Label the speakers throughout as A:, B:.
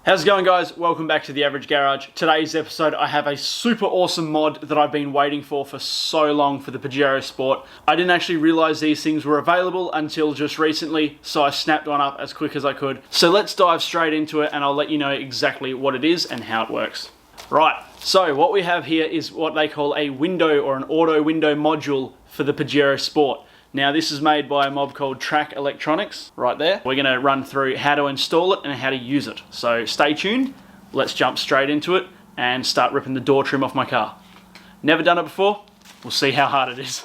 A: How's it going, guys? Welcome back to The Average Garage. Today's episode, I have a super awesome mod that I've been waiting for so long for the Pajero Sport. I didn't actually realize these things were available until just recently, so I snapped one up as quick as I could. So let's dive straight into it and I'll let you know exactly what it is and how it works. Right, so what we have here is what they call a window or an auto window module for the Pajero Sport. Now this is made by a mob called TRAC Electronics, right there. We're gonna run through how to install it and how to use it. So stay tuned, let's jump straight into it and start ripping the door trim off my car. Never done it before, we'll see how hard it is.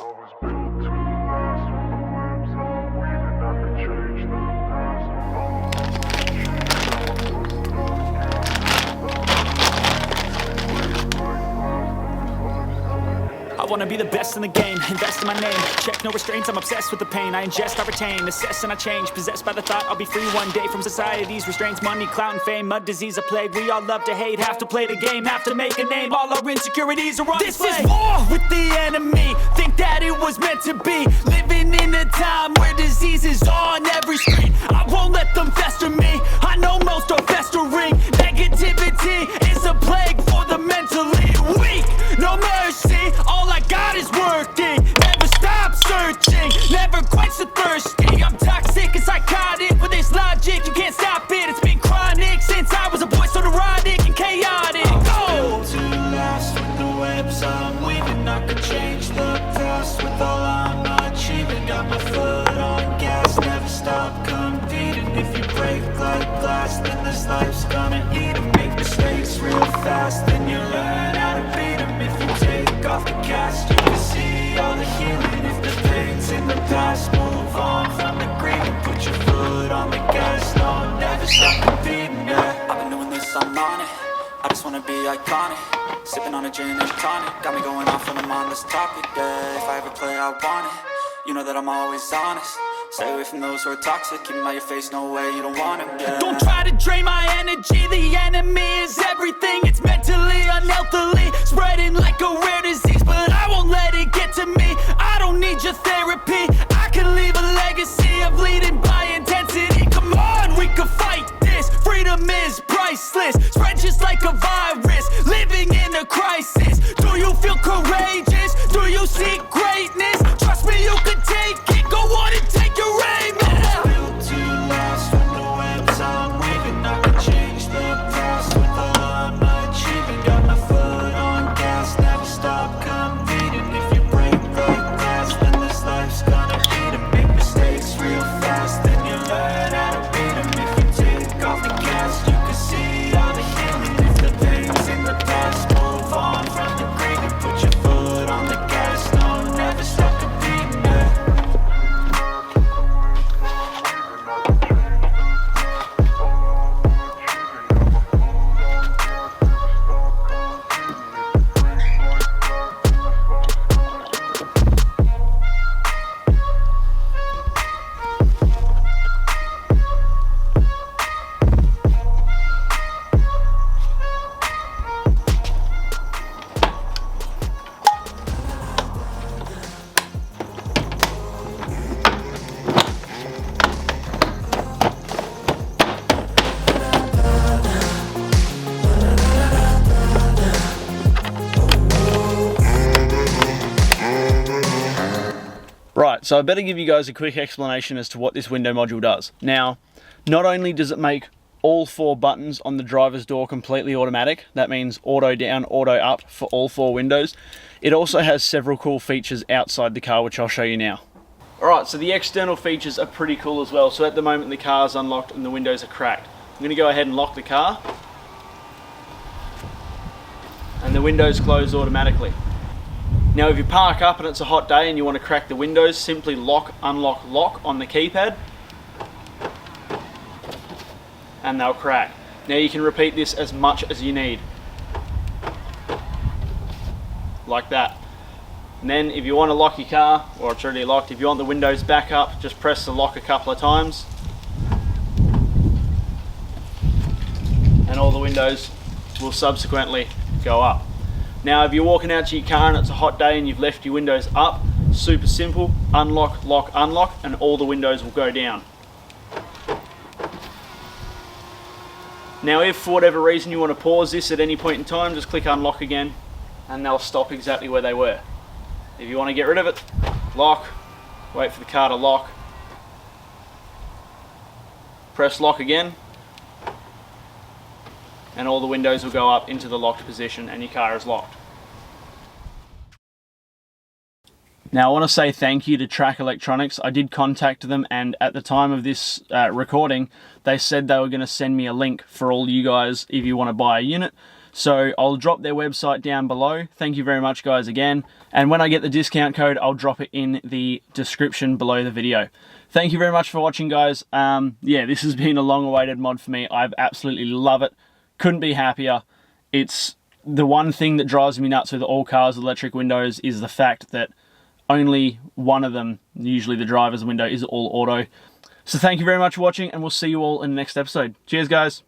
B: I wanna be the best in the game, invest in my name. Check no restraints, I'm obsessed with the pain. I ingest, I retain, assess and I change. Possessed by the thought I'll be free one day from society's restraints. Money, clout and fame, mud, disease, a plague. We all love to hate, have to play the game, have to make a name. All our insecurities are on display. This is war with the enemy, think that it was meant to be. Living in a time where disease is on every street. I won't let them fester me, I know most are festering. Negativity is a plague for the mentally weak. No mercy, all I got is working. Never stop searching, never quench the thirsty. I'm toxic and psychotic with this logic, you can't stop it. It's been chronic since I was a boy, so neurotic and chaotic. I'm built to last with the webs I'm weaving. I could change the past with all I'm achieving. Got my foot on gas, never stop competing. If you break like glass, then this life's gonna eat 'em. Make mistakes real fast, then you learn how to beat 'em. If you take off the cast, you can see all the healing. If the pain's in the past, move on from the grave and put your foot on the gas. No, never stop competing, yeah. I've been doing this, I'm on it. I just wanna be iconic. Sipping on a gin and tonic, got me going off when I'm on this topic, yeah. If I ever play, I want it. You know that I'm always honest. Stay away from those who are toxic. Keep them out your face, no way, you don't want them, yeah. Don't try to drain my energy. The enemy is everything. It's mentally, unhealthily, spreading like a rare disease. But I won't let it get to me. I don't need your therapy. I can leave a legacy of leading by intensity. Come on, we can fight this. Freedom is priceless. Spread just like a virus. Living in a crisis. Do you feel courageous? Do you seek greatness? Trust me, you can take it. Go on and take your aim. I'm built to last with the webs I'm weaving. I can change the past with all I'm achieving. Got my foot on gas, never stop competing. If you break like glass, then this life's gonna eat 'em. Make mistakes real fast, then you learn how to beat 'em. If you take off the gas, you can see all the healing. If the pain's in the past, move on from the grave and put your foot on the gas. No, never stop competing, yeah.
A: Right, so I better give you guys a quick explanation as to what this window module does. Now, not only does it make all 4 buttons on the driver's door completely automatic, that means auto down, auto up for all 4 windows, it also has several cool features outside the car, which I'll show you now. Alright, so the external features are pretty cool as well. So at the moment the car's unlocked and the windows are cracked. I'm going to go ahead and lock the car, and the windows close automatically. Now if you park up and it's a hot day and you want to crack the windows, simply lock, unlock, lock on the keypad and they'll crack. Now you can repeat this as much as you need, like that. And then if you want to lock your car, or it's already locked, if you want the windows back up, just press the lock a couple of times and all the windows will subsequently go up. Now if you're walking out to your car and it's a hot day and you've left your windows up, super simple, unlock, lock, unlock, and all the windows will go down. Now if for whatever reason you want to pause this at any point in time, just click unlock again and they'll stop exactly where they were. If you want to get rid of it, lock, wait for the car to lock, press lock again, and all the windows will go up into the locked position and your car is locked. Now I want to say thank you to TRAC Electronics. I did contact them, and at the time of this recording they said they were going to send me a link for all you guys if you want to buy a unit. So I'll drop their website down below. Thank you very much guys again, and when I get the discount code I'll drop it in the description below the video. Thank you very much for watching guys. Yeah, this has been a long awaited mod for me. I absolutely love it. Couldn't be happier. It's the one thing that drives me nuts with all cars with electric windows is the fact that only one of them, usually the driver's window, is all auto. So thank you very much for watching, and we'll see you all in the next episode. Cheers guys.